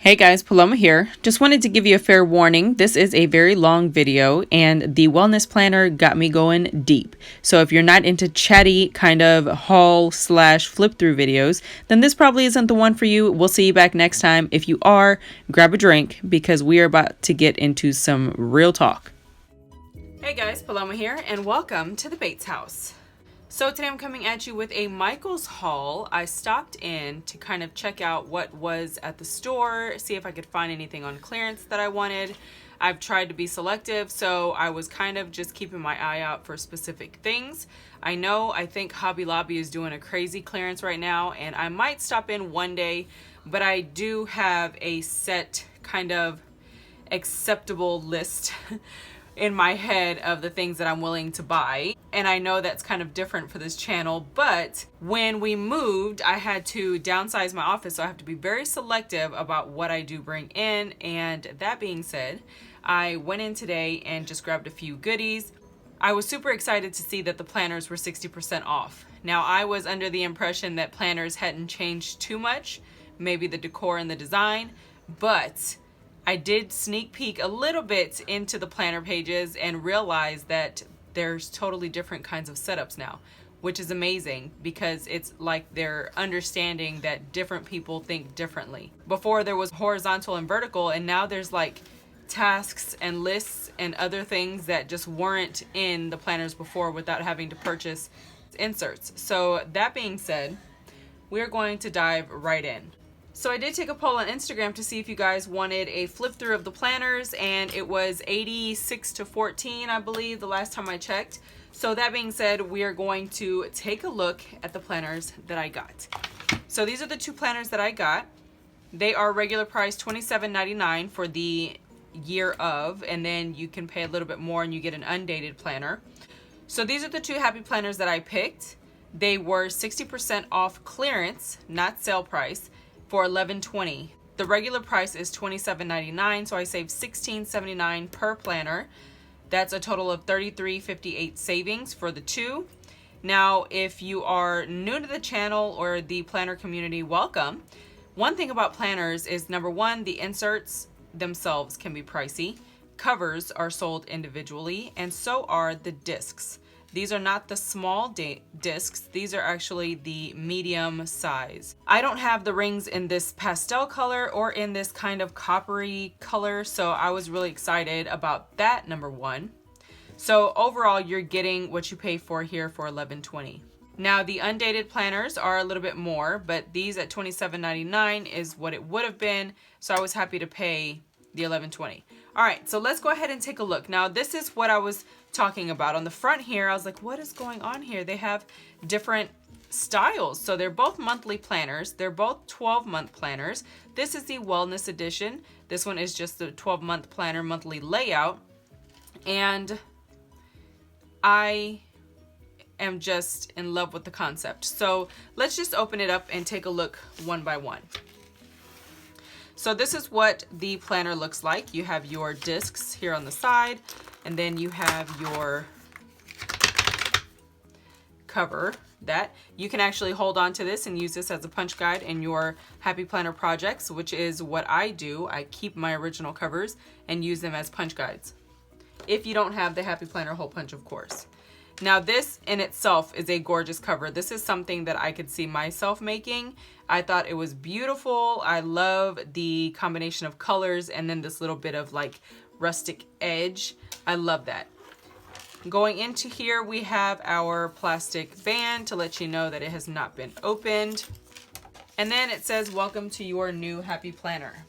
Hey guys, Paloma here. Just wanted to give you a fair warning. This is a very long video and the wellness planner got me going deep. So if you're not into chatty kind of haul / flip through videos, then this probably isn't the one for you. We'll see you back next time. If you are, grab a drink because we are about to get into some real talk. Hey guys, Paloma here and welcome to the Bates house. So today I'm coming at you with a Michael's haul. I stopped in to kind of check out what was at the store, see if I could find anything on clearance that I wanted. I've tried to be selective, so I was kind of just keeping my eye out for specific things. I think Hobby Lobby is doing a crazy clearance right now, and I might stop in one day, but I do have a set kind of acceptable list in my head of the things that I'm willing to buy. And I know that's kind of different for this channel, but when we moved, I had to downsize my office, so I have to be very selective about what I do bring in. And that being said, I went in today and just grabbed a few goodies. I was super excited to see that the planners were 60% off. Now, I was under the impression that planners hadn't changed too much, maybe the decor and the design, but I did sneak peek a little bit into the planner pages and realized that there's totally different kinds of setups now, which is amazing because it's like they're understanding that different people think differently. Before there was horizontal and vertical, and now there's like tasks and lists and other things that just weren't in the planners before without having to purchase inserts. So that being said, we're going to dive right in. So I did take a poll on Instagram to see if you guys wanted a flip through of the planners, and it was 86 to 14, I believe, the last time I checked. So that being said, we are going to take a look at the planners that I got. So these are the two planners that I got. They are regular price $27.99 for the year of, and then you can pay a little bit more and you get an undated planner. So these are the two happy planners that I picked. They were 60% off clearance, not sale price, for $11.20. The regular price is $27.99, so I saved $16.79 per planner. That's a total of $33.58 savings for the two. Now, if you are new to the channel or the planner community, welcome. One thing about planners is, number one, the inserts themselves can be pricey. Covers are sold individually, and so are the discs. These are not the small discs. These are actually the medium size. I don't have the rings in this pastel color or in this kind of coppery color, so I was really excited about that, number one. So overall, you're getting what you pay for here for $11.20. Now, the undated planners are a little bit more, but these at $27.99 is what it would have been, so I was happy to pay the $11.20. All right, so let's go ahead and take a look. Now, this is what I was talking about. On the front here, I was like, what is going on here? They have different styles. So they're both monthly planners. They're both 12-month planners. This is the wellness edition. This one is just the 12-month planner monthly layout. And I am just in love with the concept. So let's just open it up and take a look one by one. So this is what the planner looks like. You have your discs here on the side, and then you have your cover that you can actually hold on to this and use this as a punch guide in your Happy Planner projects, which is what I do. I keep my original covers and use them as punch guides. If you don't have the Happy Planner hole punch, of course. Now, this in itself is a gorgeous cover. This is something that I could see myself making. I thought it was beautiful. I love the combination of colors and then this little bit of like rustic edge. I love that. Going into here, we have our plastic band to let you know that it has not been opened. And then it says, welcome to your new Happy Planner.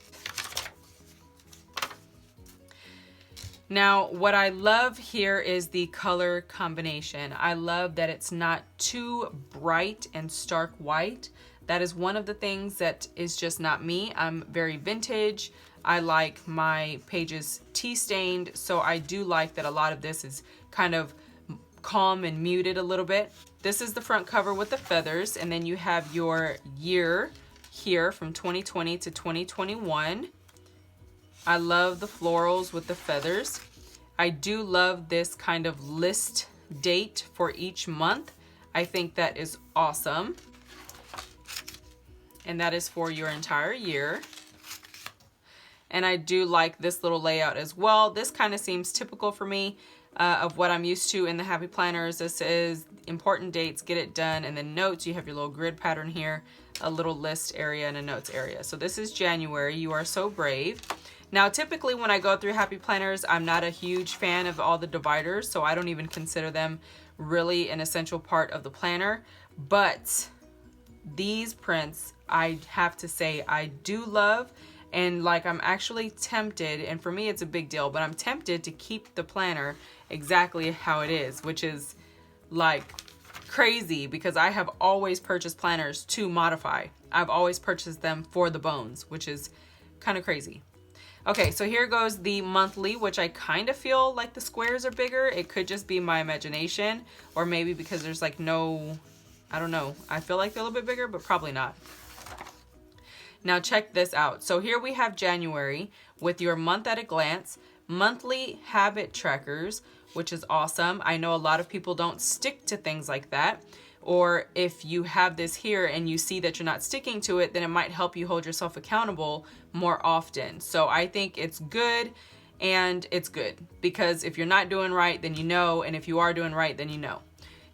Now, what I love here is the color combination. I love that it's not too bright and stark white. That is one of the things that is just not me. I'm very vintage. I like my pages tea stained, so I do like that a lot of this is kind of calm and muted a little bit. This is the front cover with the feathers, and then you have your year here from 2020 to 2021. I love the florals with the feathers. I do love this kind of list date for each month. I think that is awesome. And that is for your entire year. And I do like this little layout as well. This kind of seems typical for me of what I'm used to in the Happy Planners. This is important dates, get it done, and then notes. You have your little grid pattern here, a little list area and a notes area. So this is January. You are so brave. Now, typically when I go through Happy Planners, I'm not a huge fan of all the dividers, so I don't even consider them really an essential part of the planner. But these prints, I have to say, I do love. And like, I'm actually tempted, and for me it's a big deal, but I'm tempted to keep the planner exactly how it is, which is like crazy because I have always purchased planners to modify. I've always purchased them for the bones, which is kind of crazy. Okay, so here goes the monthly, which I kind of feel like the squares are bigger. It could just be my imagination, or maybe because there's like no, I don't know. I feel like they're a little bit bigger, but probably not. Now check this out. So here we have January with your month at a glance, monthly habit trackers, which is awesome. I know a lot of people don't stick to things like that. Or if you have this here and you see that you're not sticking to it, then it might help you hold yourself accountable more often. So I think it's good, and it's good because if you're not doing right, then you know, and if you are doing right, then you know.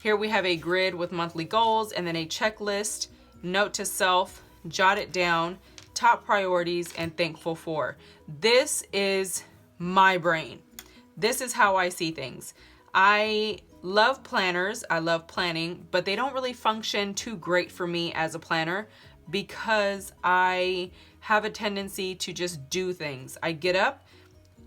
Here we have a grid with monthly goals and then a checklist, note to self, jot it down, top priorities, and thankful for. This is my brain. This is how I see things. I love planners, I love planning, but they don't really function too great for me as a planner because I have a tendency to just do things. I get up,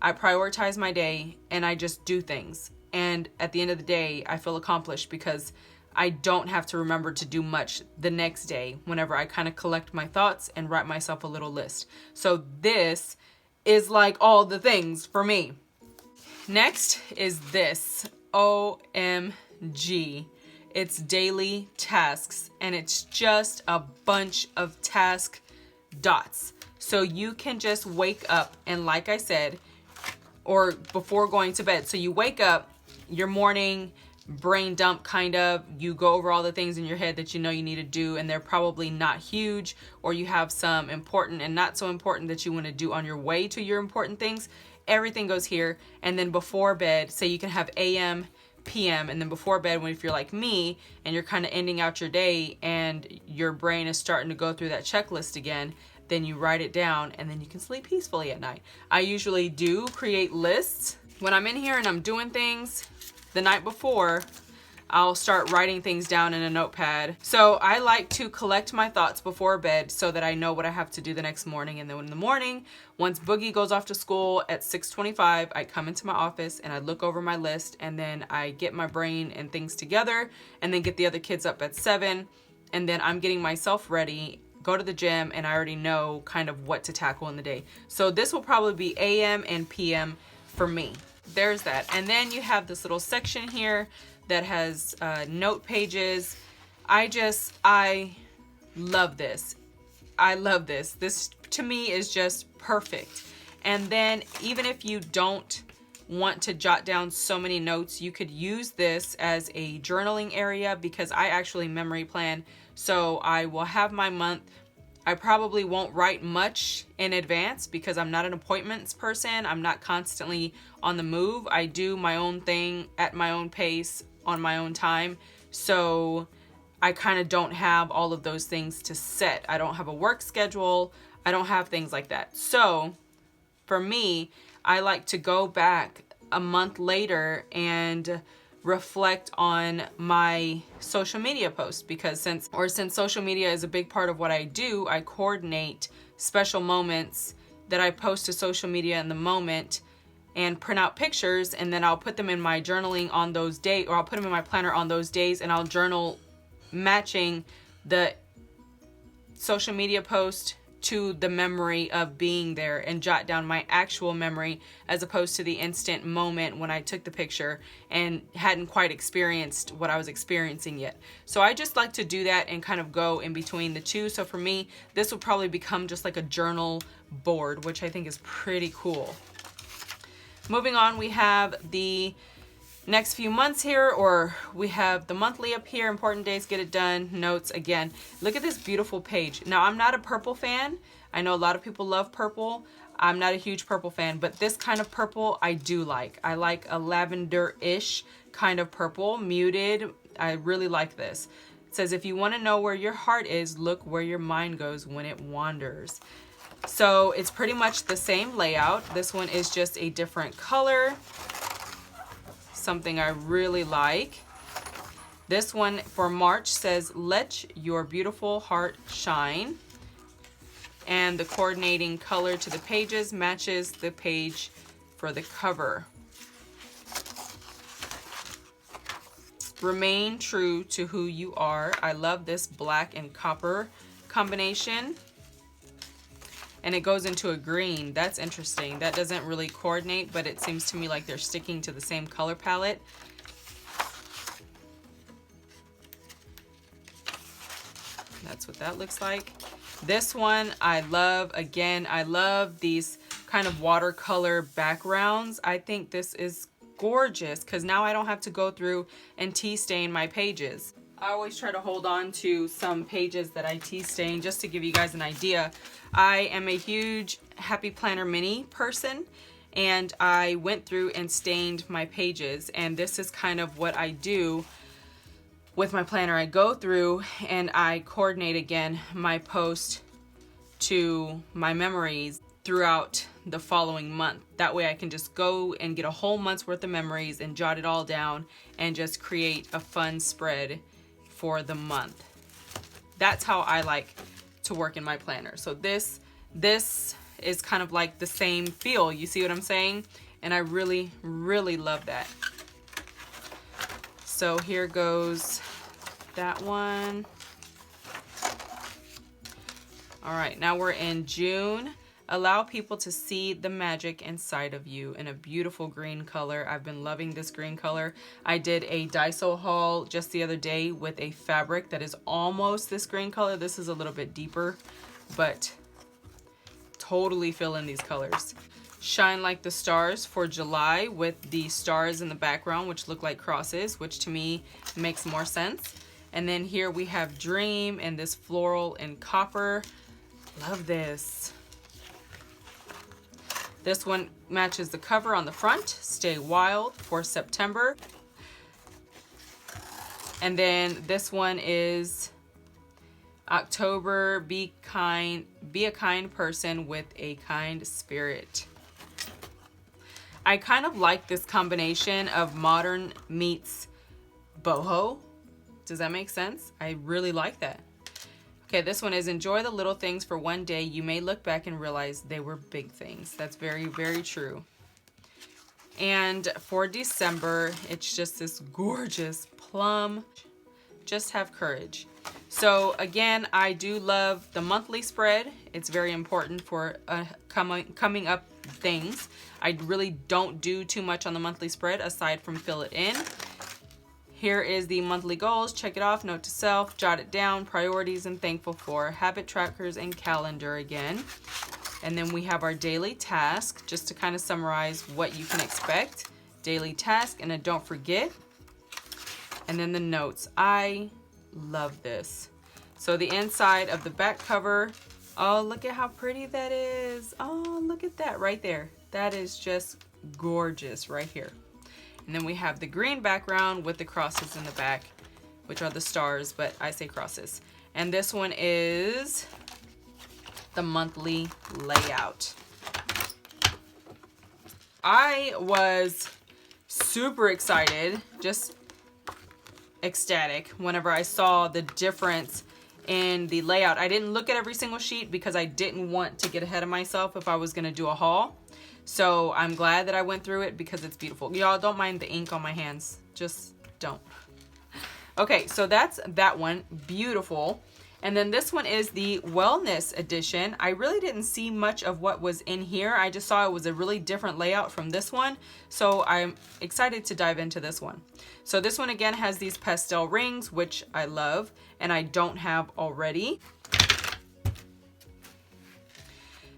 I prioritize my day, and I just do things. And at the end of the day, I feel accomplished because I don't have to remember to do much the next day whenever I kind of collect my thoughts and write myself a little list. So this is like all the things for me. Next is this. OMG. It's daily tasks, and it's just a bunch of task dots. So you can just wake up and, like I said, or before going to bed. So you wake up, your morning brain dump kind of, you go over all the things in your head that you know you need to do, and they're probably not huge, or you have some important and not so important that you want to do on your way to your important things. Everything goes here. And then before bed, say you can have AM, PM, and then before bed, when if you're like me and you're kind of ending out your day and your brain is starting to go through that checklist again, then you write it down and then you can sleep peacefully at night. I usually do create lists when I'm in here and I'm doing things the night before. I'll start writing things down in a notepad. So I like to collect my thoughts before bed so that I know what I have to do the next morning. And then in the morning, once Boogie goes off to school at 6:25, I come into my office and I look over my list, and then I get my brain and things together, and then get the other kids up at 7. And then I'm getting myself ready, go to the gym, and I already know kind of what to tackle in the day. So this will probably be AM and PM for me. There's that. And then you have this little section here that has note pages. I love this. I love this. This to me is just perfect. And then even if you don't want to jot down so many notes, you could use this as a journaling area, because I actually memory plan. So I will have my month. I probably won't write much in advance because I'm not an appointments person. I'm not constantly on the move. I do my own thing at my own pace on my own time. So I kind of don't have all of those things to set. I don't have a work schedule. I don't have things like that. So for me, I like to go back a month later and reflect on my social media posts, because since social media is a big part of what I do, I coordinate special moments that I post to social media in the moment and print out pictures, and then I'll put them in my journaling on those days, or I'll put them in my planner on those days, and I'll journal matching the social media post to the memory of being there, and jot down my actual memory as opposed to the instant moment when I took the picture and hadn't quite experienced what I was experiencing yet. So I just like to do that and kind of go in between the two. So for me, this will probably become just like a journal board, which I think is pretty cool. Moving on, we have the next few months here, or we have the monthly up here, important days, get it done, notes. Again, look at this beautiful page. Now, I'm not a purple fan. I know a lot of people love purple. I'm not a huge purple fan, but this kind of purple I do like. I like a lavender-ish kind of purple, muted. I really like this. It says, if you want to know where your heart is, look where your mind goes when it wanders. So it's pretty much the same layout. This one is just a different color. Something I really like. This one for March says, let your beautiful heart shine. And the coordinating color to the pages matches the page for the cover. Remain true to who you are. I love this black and copper combination. And it goes into a green. That's interesting. That doesn't really coordinate, but it seems to me like they're sticking to the same color palette. That's what that looks like. This one I love. Again, I love these kind of watercolor backgrounds. I think this is gorgeous because now I don't have to go through and tea stain my pages. I always try to hold on to some pages that I tea stain just to give you guys an idea. I am a huge Happy Planner Mini person, and I went through and stained my pages, and this is kind of what I do with my planner. I go through and I coordinate again my post to my memories throughout the following month. That way I can just go and get a whole month's worth of memories and jot it all down and just create a fun spread for the month. That's how I like to work in my planner. So this is kind of like the same feel. You see what I'm saying? And I really, really love that. So here goes that one. All right, now we're in June. Allow people to see the magic inside of you in a beautiful green color. I've been loving this green color. I did a Daiso haul just the other day with a fabric that is almost this green color. This is a little bit deeper, but totally feeling these colors. Shine Like the Stars for July with the stars in the background, which look like crosses, which to me makes more sense. And then here we have Dream and this floral and copper. Love this. This one matches the cover on the front, Stay Wild for September. And then this one is October, be a kind person with a kind spirit. I kind of like this combination of modern meets boho. Does that make sense? I really like that. Okay, this one is enjoy the little things for one day. You may look back and realize they were big things. That's very, very true. And for December, it's just this gorgeous plum. Just have courage. So again, I do love the monthly spread. It's very important for coming up things. I really don't do too much on the monthly spread aside from fill it in. Here is the monthly goals. Check it off, note to self, jot it down, priorities and thankful for, habit trackers and calendar again. And then we have our daily task, just to kind of summarize what you can expect. Daily task, and then don't forget. And then the notes. I love this. So the inside of the back cover, oh, look at how pretty that is. Oh, look at that right there. That is just gorgeous right here. And then we have the green background with the crosses in the back, which are the stars, but I say crosses. And this one is the monthly layout. I was super excited, just ecstatic, whenever I saw the difference in the layout. I didn't look at every single sheet because I didn't want to get ahead of myself if I was going to do a haul. So I'm glad that I went through it because it's beautiful. Y'all don't mind the ink on my hands. Just don't. Okay, so that's that one. Beautiful. And then this one is the wellness edition. I really didn't see much of what was in here. I just saw it was a really different layout from this one. So I'm excited to dive into this one. So this one again has these pastel rings, which I love and I don't have already.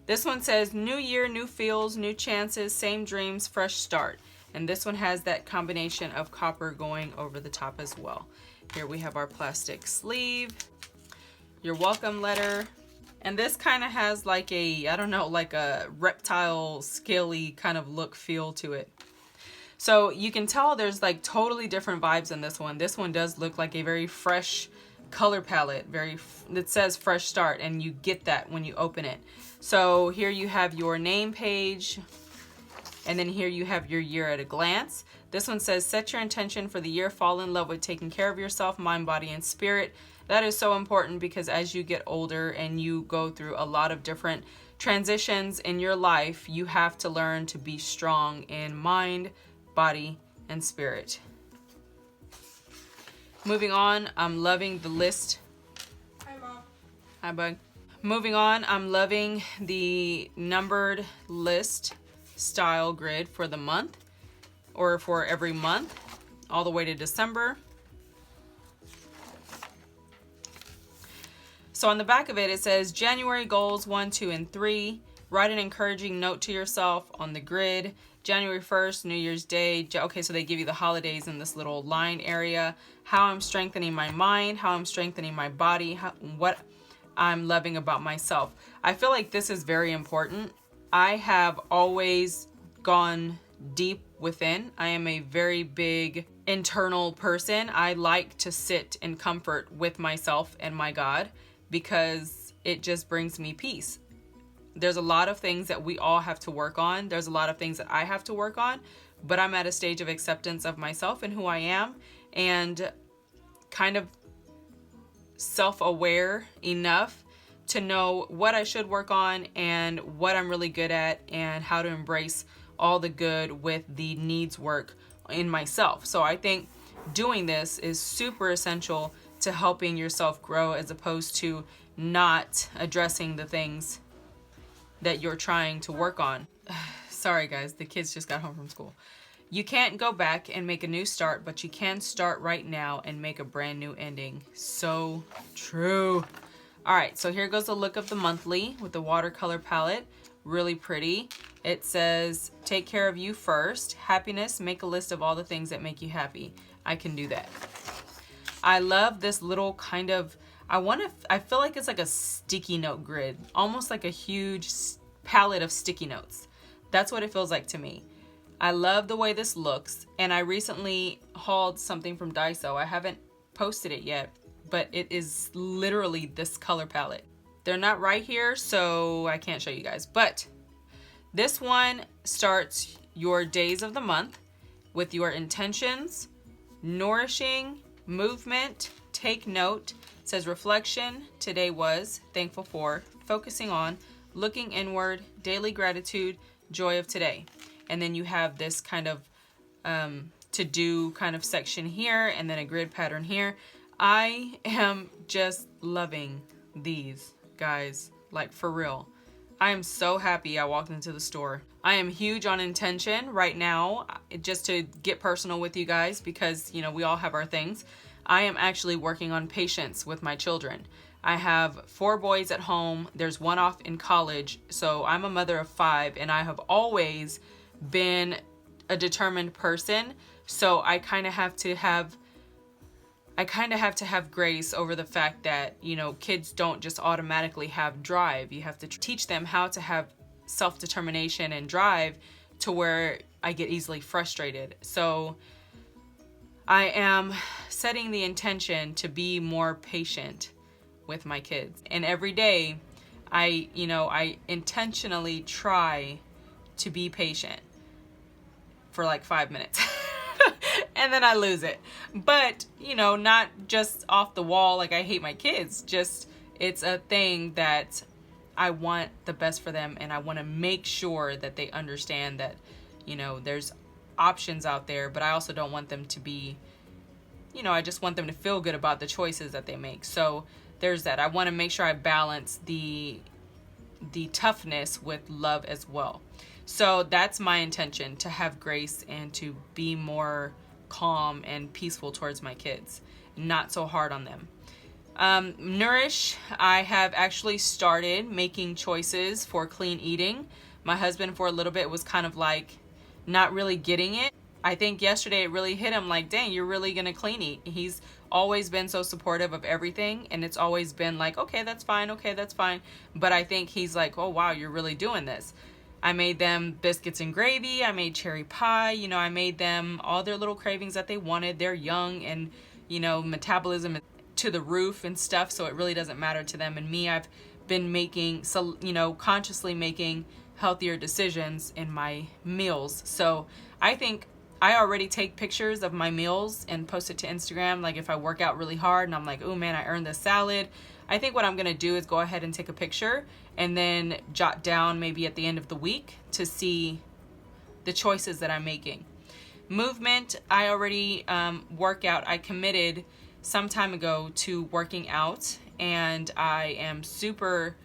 This one says, new year, new feels, new chances, same dreams, fresh start. And this one has that combination of copper going over the top as well. Here we have our plastic sleeve, your welcome letter, And this kind of has like a, I don't know, like a reptile scaly kind of look feel to it. So you can tell there's like totally different vibes in this one. This one does look like a very fresh color palette. It says fresh start, and you get that when you open it. So here you have your name page, and then here you have your year at a glance. This one says, set your intention for the year, fall in love with taking care of yourself, mind, body, and spirit. That is so important because as you get older and you go through a lot of different transitions in your life, you have to learn to be strong in mind, body, and spirit. Moving on, I'm loving the list. Hi, Mom. Hi, bud. Moving on, I'm loving the numbered list style grid for the month, or for every month, all the way to December. So on the back of it, it says January goals 1, 2, and 3. Write an encouraging note to yourself on the grid. January 1st, New Year's Day. Okay, so they give you the holidays in this little line area. How I'm strengthening my mind, how I'm strengthening my body, what I'm loving about myself. I feel like this is very important. I have always gone deep within. I am a very big internal person. I like to sit in comfort with myself and my God because it just brings me peace. There's a lot of things that we all have to work on. There's a lot of things that I have to work on, but I'm at a stage of acceptance of myself and who I am, and kind of self-aware enough to know what I should work on and what I'm really good at, and how to embrace all the good with the needs work in myself. So I think doing this is super essential to helping yourself grow, as opposed to not addressing the things that you're trying to work on. Sorry guys, the kids just got home from school. You can't go back and make a new start, but you can start right now and make a brand new ending. So true. All right, so here goes the look of the monthly with the watercolor palette. Really pretty. It says, take care of you first. Happiness, make a list of all the things that make you happy. I can do that. I love this little kind of, I feel like it's like a sticky note grid, almost like a huge palette of sticky notes. That's what it feels like to me. I love the way this looks, and I recently hauled something from Daiso. I haven't posted it yet, but it is literally this color palette. They're not right here, so I can't show you guys, but this one starts your days of the month with your intentions, nourishing, movement, take note. It says reflection, today was, thankful for, focusing on, looking inward, daily gratitude, joy of today. And then you have this kind of to do kind of section here, and then a grid pattern here. I am just loving these, guys, like for real. I am so happy I walked into the store. I am huge on intention right now, just to get personal with you guys, because, you know, we all have our things. I am actually working on patience with my children. I have 4 boys at home. There's 1 off in college. So I'm a mother of 5, and I have always been a determined person. So I kind of have to have grace over the fact that, you know, kids don't just automatically have drive. You have to teach them how to have self-determination and drive, to where I get easily frustrated. So I am setting the intention to be more patient with my kids. And every day I intentionally try to be patient for like 5 minutes. And then I lose it. But, you know, not just off the wall like I hate my kids. Just, it's a thing that I want the best for them, and I want to make sure that they understand that, you know, there's options out there, but I also don't want them to be, you know, I just want them to feel good about the choices that they make. So there's that. I want to make sure I balance the toughness with love as well. So that's my intention, to have grace and to be more calm and peaceful towards my kids, not so hard on them. Nourish, I have actually started making choices for clean eating. My husband for a little bit was kind of like not really getting it. I think yesterday it really hit him like, dang, you're really gonna clean eat. He's always been so supportive of everything, and it's always been like, okay, that's fine, okay, that's fine. But I think he's like, oh wow, you're really doing this. I made them biscuits and gravy. I made cherry pie. You know, I made them all their little cravings that they wanted. They're young, and you know, metabolism to the roof and stuff, so it really doesn't matter to them. And me, I've been making, so you know, consciously making healthier decisions in my meals. So I think I already take pictures of my meals and post it to Instagram. Like if I work out really hard and I'm like, oh man, I earned this salad. I think what I'm gonna do is go ahead and take a picture and then jot down maybe at the end of the week to see the choices that I'm making. Movement, I already work out. I committed some time ago to working out, and I am super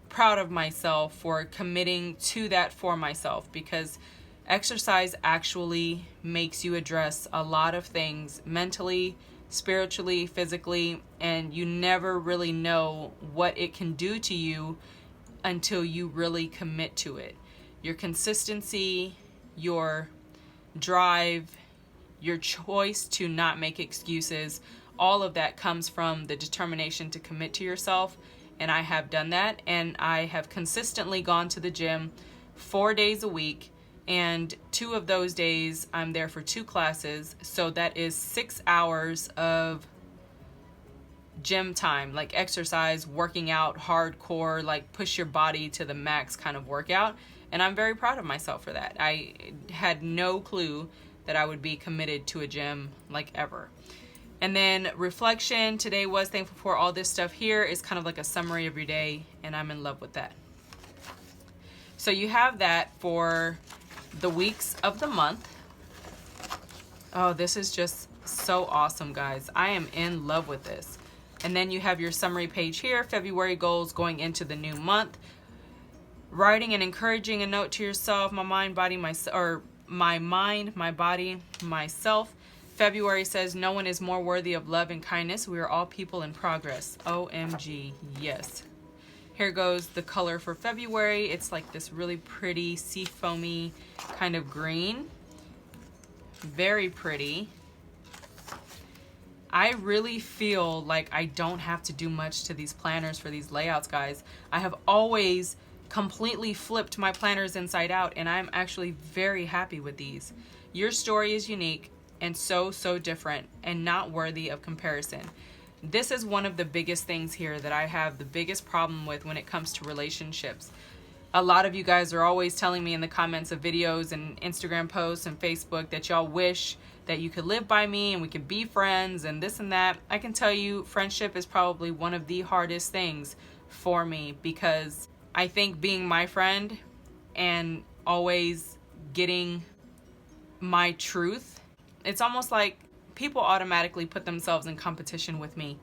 proud of myself for committing to that for myself, because exercise actually makes you address a lot of things mentally, spiritually, physically, and you never really know what it can do to you until you really commit to it. Your consistency, your drive, your choice to not make excuses, all of that comes from the determination to commit to yourself. And I have done that, and I have consistently gone to the gym 4 days a week, and 2 of those days I'm there for 2 classes. So that is 6 hours of gym time, like exercise, working out hardcore, like push your body to the max kind of workout. And I'm very proud of myself for that. I had no clue that I would be committed to a gym like ever. And then reflection, today was thankful for all this stuff here is kind of like a summary of your day, and I'm in love with that. So you have that for the weeks of the month. Oh, this is just so awesome, guys. I am in love with this. And then you have your summary page here, February goals going into the new month. Writing and encouraging a note to yourself, my mind, body, my body, myself. February says, no one is more worthy of love and kindness. We are all people in progress. OMG, yes. Here goes the color for February. It's like this really pretty sea foamy kind of green. Very pretty. I really feel like I don't have to do much to these planners for these layouts, guys. I have always completely flipped my planners inside out, and I'm actually very happy with these. Your story is unique and so different and not worthy of comparison. This is one of the biggest things here that I have the biggest problem with when it comes to relationships. A lot of you guys are always telling me in the comments of videos and Instagram posts and Facebook that y'all wish that you could live by me and we could be friends and this and that. I can tell you friendship is probably one of the hardest things for me, because I think being my friend and always getting my truth, it's almost like people automatically put themselves in competition with me.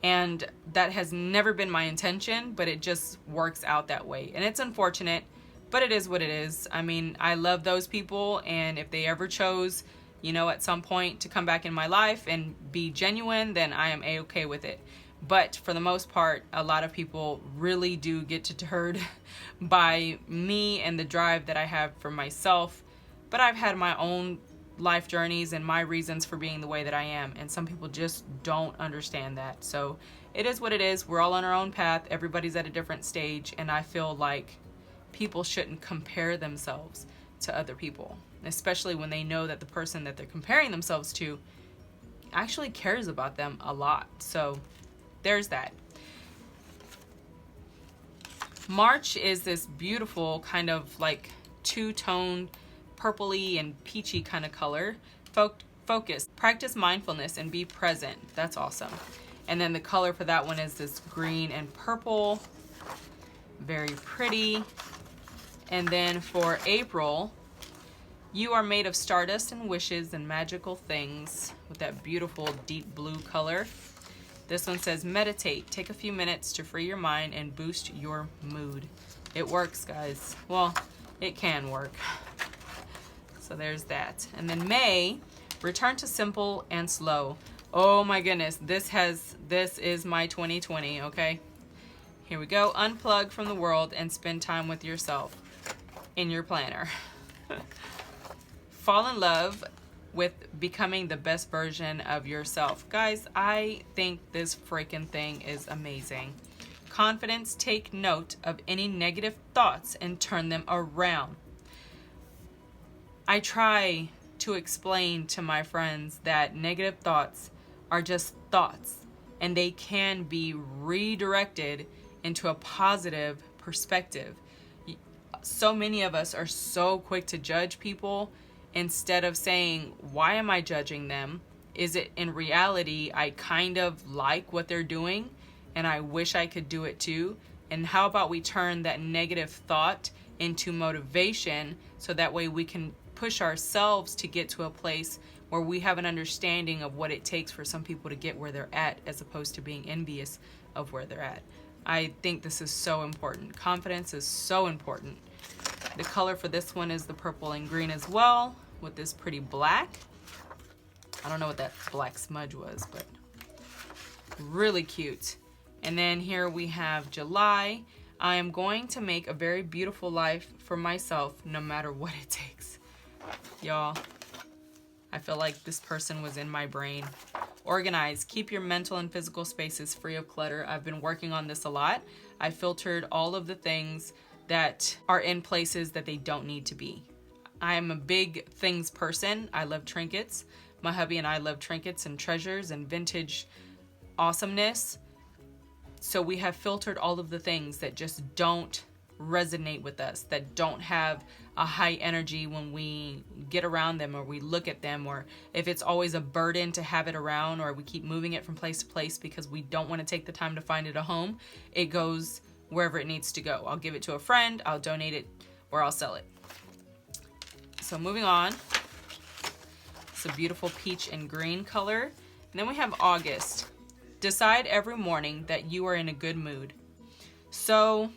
And that has never been my intention, but it just works out that way. And it's unfortunate, but it is what it is. I mean, I love those people, and if they ever chose, you know, at some point to come back in my life and be genuine, then I am a-okay with it. But for the most part, a lot of people really do get deterred by me and the drive that I have for myself. But I've had my own life journeys and my reasons for being the way that I am, and some people just don't understand that. So it is what it is. We're all on our own path. Everybody's at a different stage, and I feel like people shouldn't compare themselves to other people, especially when they know that the person that they're comparing themselves to actually cares about them a lot. So there's that. March is this beautiful kind of like two-toned purpley and peachy kind of color. Focus, practice mindfulness, and be present. That's awesome. And then the color for that one is this green and purple. Very pretty. And then for April, you are made of stardust and wishes and magical things, with that beautiful deep blue color. This one says meditate. Take a few minutes to free your mind and boost your mood. It works, guys. Well, it can work. So there's that. And then May, return to simple and slow. Oh my goodness, this is my 2020, okay? Here we go. Unplug from the world and spend time with yourself in your planner. Fall in love with becoming the best version of yourself. Guys, I think this freaking thing is amazing. Confidence, take note of any negative thoughts and turn them around. I try to explain to my friends that negative thoughts are just thoughts, and they can be redirected into a positive perspective. So many of us are so quick to judge people instead of saying, why am I judging them? Is it in reality I kind of like what they're doing and I wish I could do it too? And how about we turn that negative thought into motivation, so that way we can push ourselves to get to a place where we have an understanding of what it takes for some people to get where they're at, as opposed to being envious of where they're at. I think this is so important. Confidence is so important. The color for this one is the purple and green as well, with this pretty black. I don't know what that black smudge was, but really cute. And then here we have July. I am going to make a very beautiful life for myself, no matter what it takes. Y'all, I feel like this person was in my brain. Organize. Keep your mental and physical spaces free of clutter. I've been working on this a lot. I filtered all of the things that are in places that they don't need to be. I am a big things person. I love trinkets. My hubby and I love trinkets and treasures and vintage awesomeness. So we have filtered all of the things that just don't resonate with us, that don't have a high energy when we get around them or we look at them, or if it's always a burden to have it around, or we keep moving it from place to place because we don't want to take the time to find it a home. It goes wherever it needs to go. I'll give it to a friend, I'll donate it, or I'll sell it. So moving on, it's a beautiful peach and green color. And then we have August. Decide every morning that you are in a good mood. So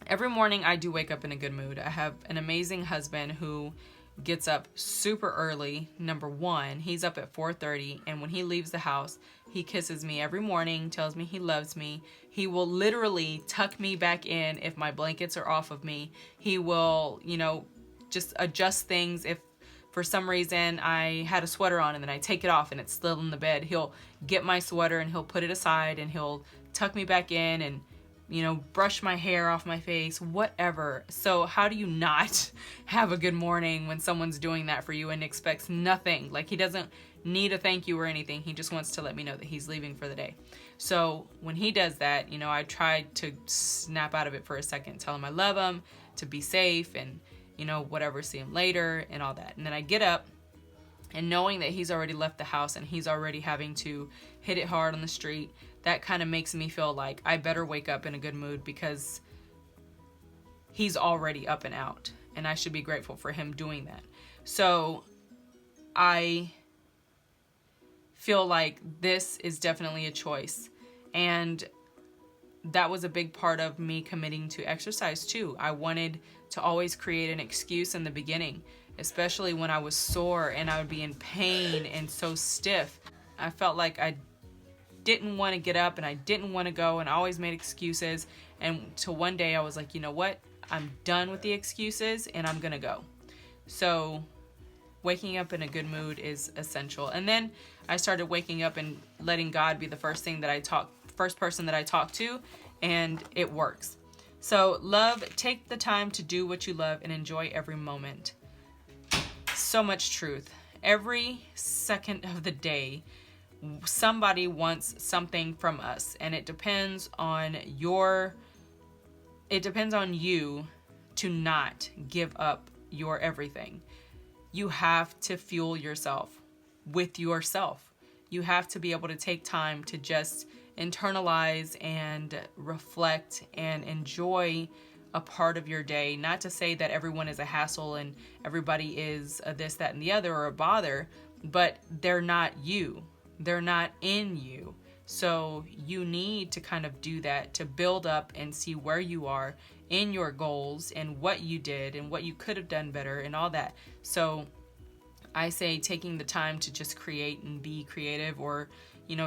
every morning I do wake up in a good mood. I have an amazing husband who gets up super early. Number one, he's up at 4:30, and when he leaves the house, he kisses me every morning, tells me he loves me. He will literally tuck me back in if my blankets are off of me. He will, just adjust things. If for some reason I had a sweater on and then I take it off and it's still in the bed, he'll get my sweater and he'll put it aside and he'll tuck me back in and brush my hair off my face, whatever. So how do you not have a good morning when someone's doing that for you and expects nothing? Like, he doesn't need a thank you or anything. He just wants to let me know that he's leaving for the day. So when he does that, I try to snap out of it for a second, tell him I love him, to be safe, and whatever, see him later and all that. And then I get up, and knowing that he's already left the house and he's already having to hit it hard on the street, that kind of makes me feel like I better wake up in a good mood, because he's already up and out, and I should be grateful for him doing that. So I feel like this is definitely a choice, and that was a big part of me committing to exercise too. I wanted to always create an excuse in the beginning, especially when I was sore and I would be in pain and so stiff. I felt like I didn't want to get up and I didn't want to go, and I always made excuses. And till one day I was like, you know what? I'm done with the excuses and I'm gonna go. So waking up in a good mood is essential. And then I started waking up and letting God be the first person that I talk to, and it works. So love, take the time to do what you love and enjoy every moment. So much truth. Every second of the day, somebody wants something from us, and it depends on you to not give up your everything. You have to fuel yourself with yourself. You have to be able to take time to just internalize and reflect and enjoy a part of your day. Not to say that everyone is a hassle and everybody is a this, that, and the other, or a bother, but they're not you. They're not in you. So you need to kind of do that to build up and see where you are in your goals and what you did and what you could have done better and all that. So I say taking the time to just create and be creative, or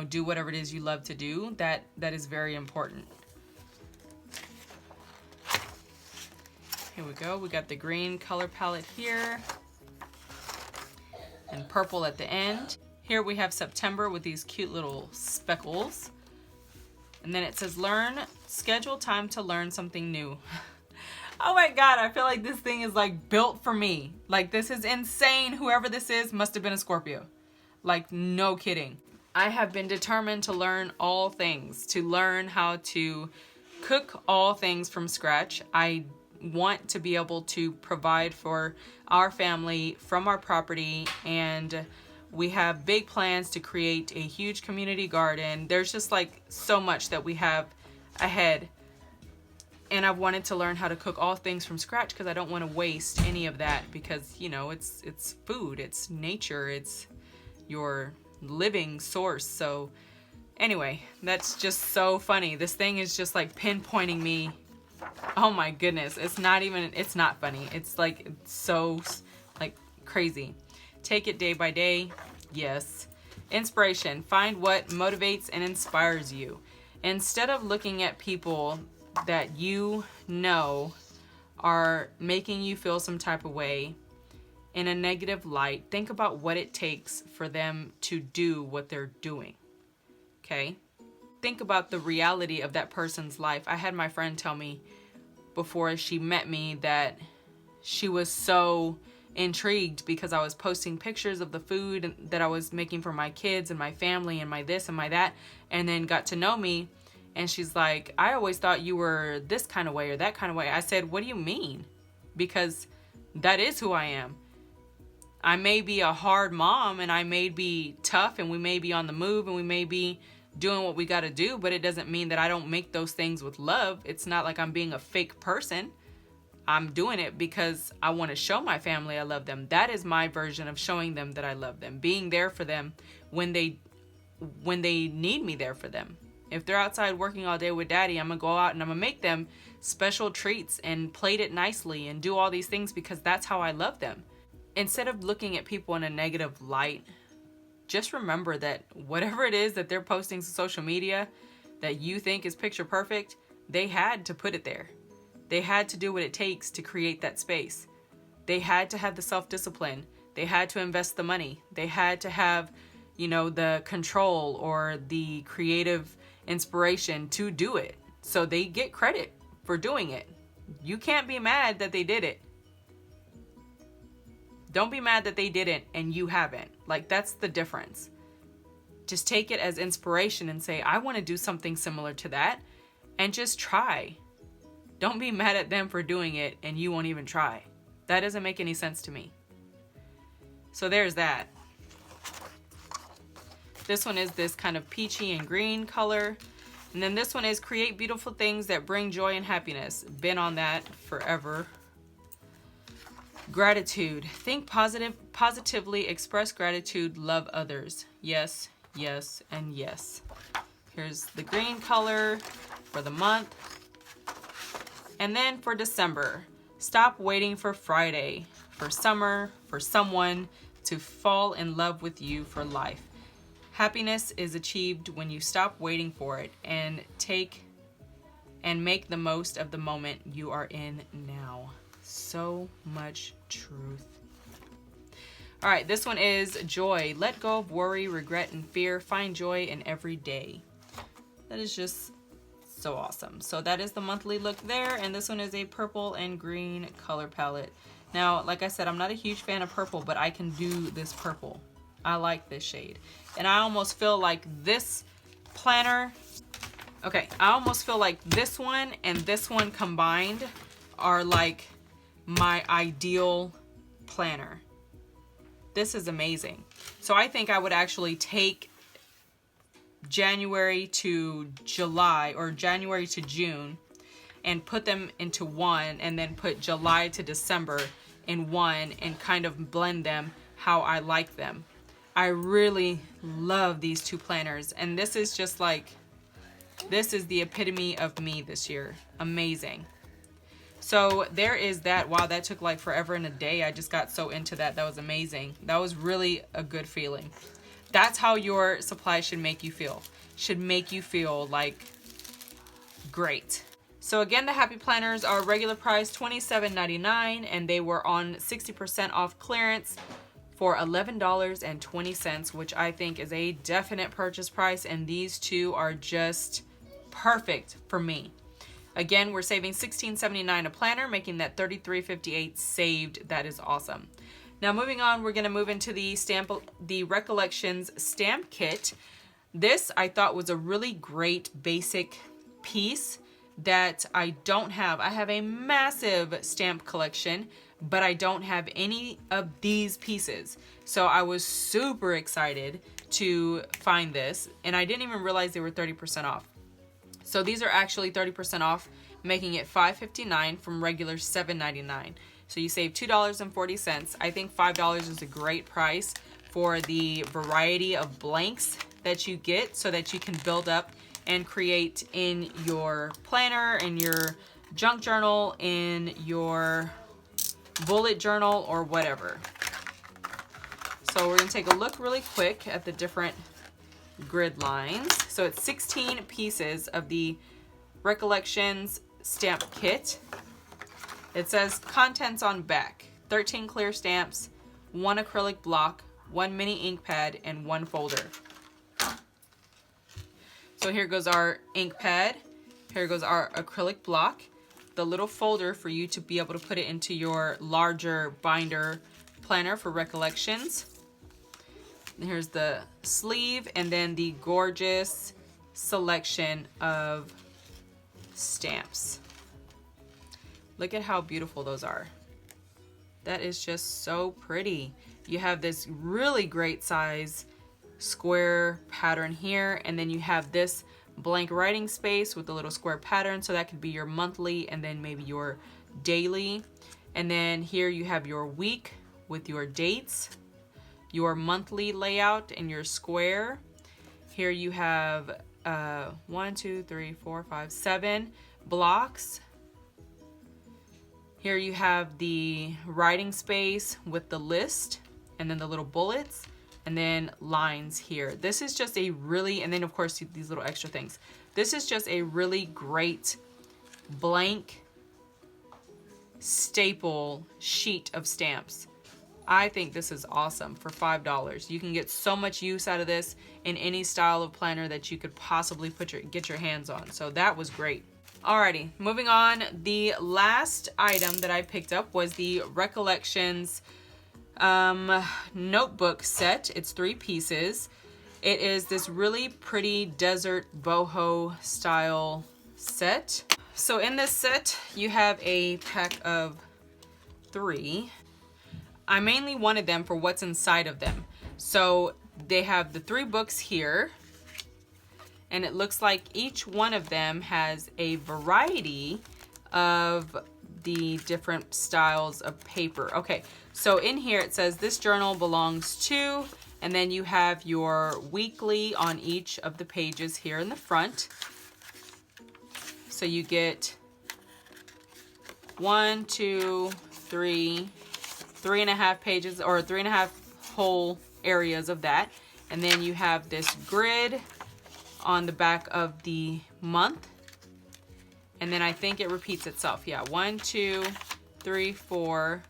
do whatever it is you love to do, that is very important. Here we go. We got the green color palette here. and purple at the end. Here we have September with these cute little speckles. And then it says schedule time to learn something new. Oh my God, I feel like this thing is like built for me. Like, this is insane. Whoever this is must have been a Scorpio. Like, no kidding. I have been determined to learn all things, to learn how to cook all things from scratch. I want to be able to provide for our family from our property, and we have big plans to create a huge community garden. There's just like so much that we have ahead. And I've wanted to learn how to cook all things from scratch because I don't want to waste any of that, because, you know, it's food, it's nature, it's your living source. So anyway, that's just so funny. This thing is just like pinpointing me. Oh my goodness. It's not funny. It's like, it's so like crazy. Take it day by day. Yes. Inspiration. Find what motivates and inspires you. Instead of looking at people that you know are making you feel some type of way in a negative light, think about what it takes for them to do what they're doing. Okay? Think about the reality of that person's life. I had my friend tell me before she met me that she was so intrigued because I was posting pictures of the food that I was making for my kids and my family and my this and my that, and then got to know me. And she's like, I always thought you were this kind of way or that kind of way. I said, what do you mean? Because that is who I am. I may be a hard mom, and I may be tough, and we may be on the move, and we may be doing what we got to do, but it doesn't mean that I don't make those things with love. It's not like I'm being a fake person. I'm doing it because I want to show my family I love them. That is my version of showing them that I love them. Being there for them when they need me there for them. If they're outside working all day with daddy, I'm going to go out and I'm going to make them special treats and plate it nicely and do all these things because that's how I love them. Instead of looking at people in a negative light, just remember that whatever it is that they're posting to social media that you think is picture perfect, they had to put it there. They had to do what it takes to create that space. They had to have the self-discipline. They had to invest the money. They had to have, the control or the creative inspiration to do it. So they get credit for doing it. You can't be mad that they did it. Don't be mad that they didn't and you haven't. Like, that's the difference. Just take it as inspiration and say, I want to do something similar to that, and just try. Don't be mad at them for doing it and you won't even try. That doesn't make any sense to me. So there's that. This one is this kind of peachy and green color. And then this one is create beautiful things that bring joy and happiness. Been on that forever. Gratitude. Think positively, express gratitude, love others. Yes, yes, and yes. Here's the green color for the month. And then for December, stop waiting for Friday, for summer, for someone to fall in love with you for life. Happiness is achieved when you stop waiting for it and make the most of the moment you are in now. So much truth. All right, this one is joy. Let go of worry, regret, and fear. Find joy in every day. That is just so awesome. So that is the monthly look there, and this one is a purple and green color palette. Now, like I said, I'm not a huge fan of purple, but I can do this purple. I like this shade. And I almost feel like this planner, I almost feel like this one and this one combined are like my ideal planner. This is amazing. So I think I would actually take January to July or January to June and put them into one, and then put July to December in one and kind of blend them how I like them. I really love these two planners, and this is just like, this is the epitome of me this year. Amazing. So there is that. Wow, that took like forever and a day. I just got so into that. That was amazing. That was really a good feeling. That's how your supply should make you feel. Should make you feel like great. So again, the Happy Planners are regular price $27.99, and they were on 60% off clearance for $11.20, which I think is a definite purchase price, and these two are just perfect for me. Again, we're saving $16.79 a planner, making that $33.58 saved. That is awesome. Now moving on, we're going to move into the Recollections stamp kit. This I thought was a really great basic piece that I don't have. I have a massive stamp collection, but I don't have any of these pieces. So I was super excited to find this, and I didn't even realize they were 30% off. So these are actually 30% off, making it $5.59 from regular $7.99. So you save $2.40. I think $5 is a great price for the variety of blanks that you get, so that you can build up and create in your planner, in your junk journal, in your bullet journal, or whatever. So we're gonna take a look really quick at the different grid lines. So it's 16 pieces of the Recollections stamp kit. It says contents on back: 13 clear stamps, 1 acrylic block, 1 mini ink pad, and 1 folder. So here goes our ink pad, here goes our acrylic block, the little folder for you to be able to put it into your larger binder planner for Recollections. And here's the sleeve, and then the gorgeous selection of stamps. Look at how beautiful those are. That is just so pretty. You have this really great size square pattern here, and then you have this blank writing space with a little square pattern, so that could be your monthly and then maybe your daily. And then here you have your week with your dates, your monthly layout, and your square. Here you have 1, 2, 3, 4, 5, 7 blocks. Here you have the writing space with the list, and then the little bullets, and then lines here. This is just a really, and then of course these little extra things. This is just a really great blank staple sheet of stamps. I think this is awesome for $5. You can get so much use out of this in any style of planner that you could possibly get your hands on. So that was great. Alrighty, moving on. The last item that I picked up was the Recollections notebook set. It's 3 pieces. It is this really pretty desert boho style set. So in this set, you have a pack of 3. I mainly wanted them for what's inside of them. So they have the 3 books here, and it looks like each one of them has a variety of the different styles of paper. Okay, so in here it says this journal belongs to, and then you have your weekly on each of the pages here in the front. So you get 1, 2, 3, 3.5 pages, or 3.5 whole areas of that. And then you have this grid on the back of the month. And then I think it repeats itself. Yeah, 1, 2, 3, 4,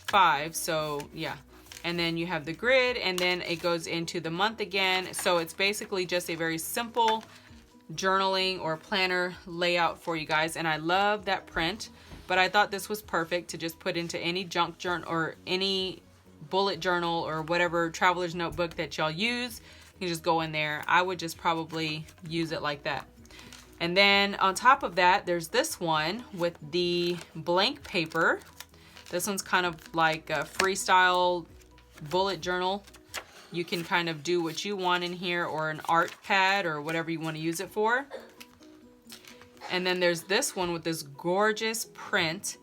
5. So yeah. And then you have the grid, and then it goes into the month again. So it's basically just a very simple journaling or planner layout for you guys. And I love that print, but I thought this was perfect to just put into any junk journal or any bullet journal or whatever traveler's notebook that y'all use. You just go in there. I would just probably use it like that. And then on top of that, there's this one with the blank paper. This one's kind of like a freestyle bullet journal. You can kind of do what you want in here, or an art pad, or whatever you want to use it for. And then there's this one with this gorgeous print.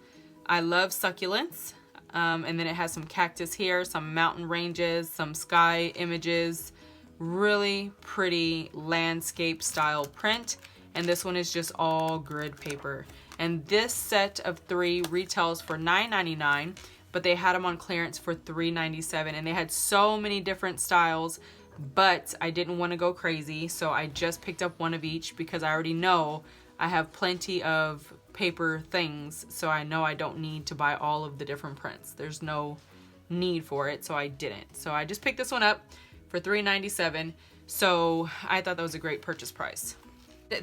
I love succulents. And then it has some cactus here, some mountain ranges, some sky images. Really pretty landscape style print. And this one is just all grid paper. And this set of 3 retails for $9.99, but they had them on clearance for $3.97. And they had so many different styles, but I didn't want to go crazy, so I just picked up one of each because I already know I have plenty of paper things, so I know I don't need to buy all of the different prints. There's no need for it, so I didn't. So I just picked this one up for $3.97. So I thought that was a great purchase price.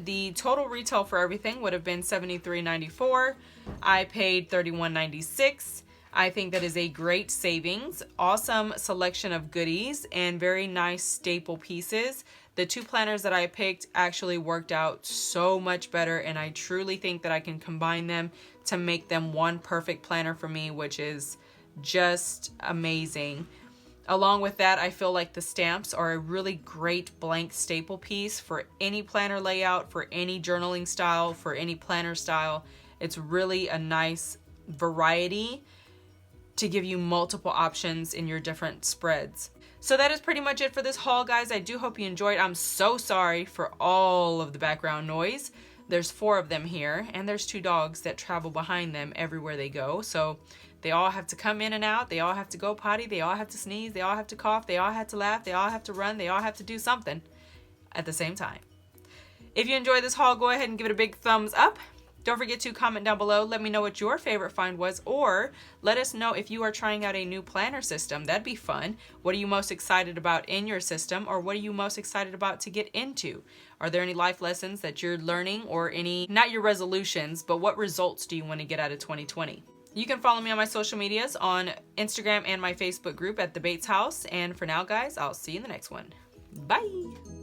The total retail for everything would have been $73.94. I paid $31.96. I think that is a great savings. Awesome selection of goodies and very nice staple pieces. The two planners that I picked actually worked out so much better, and I truly think that I can combine them to make them one perfect planner for me, which is just amazing. Along with that, I feel like the stamps are a really great blank staple piece for any planner layout, for any journaling style, for any planner style. It's really a nice variety to give you multiple options in your different spreads. So that is pretty much it for this haul, guys. I do hope you enjoyed. I'm so sorry for all of the background noise. There's 4 of them here, and there's 2 dogs that travel behind them everywhere they go. So they all have to come in and out. They all have to go potty. They all have to sneeze. They all have to cough. They all have to laugh. They all have to run. They all have to do something at the same time. If you enjoyed this haul, go ahead and give it a big thumbs up. Don't forget to comment down below. Let me know what your favorite find was, or let us know if you are trying out a new planner system. That'd be fun. What are you most excited about in your system, or what are you most excited about to get into? Are there any life lessons that you're learning, or any, not your resolutions, but what results do you want to get out of 2020? You can follow me on my social medias on Instagram and my Facebook group at The Bates House. And for now, guys, I'll see you in the next one. Bye!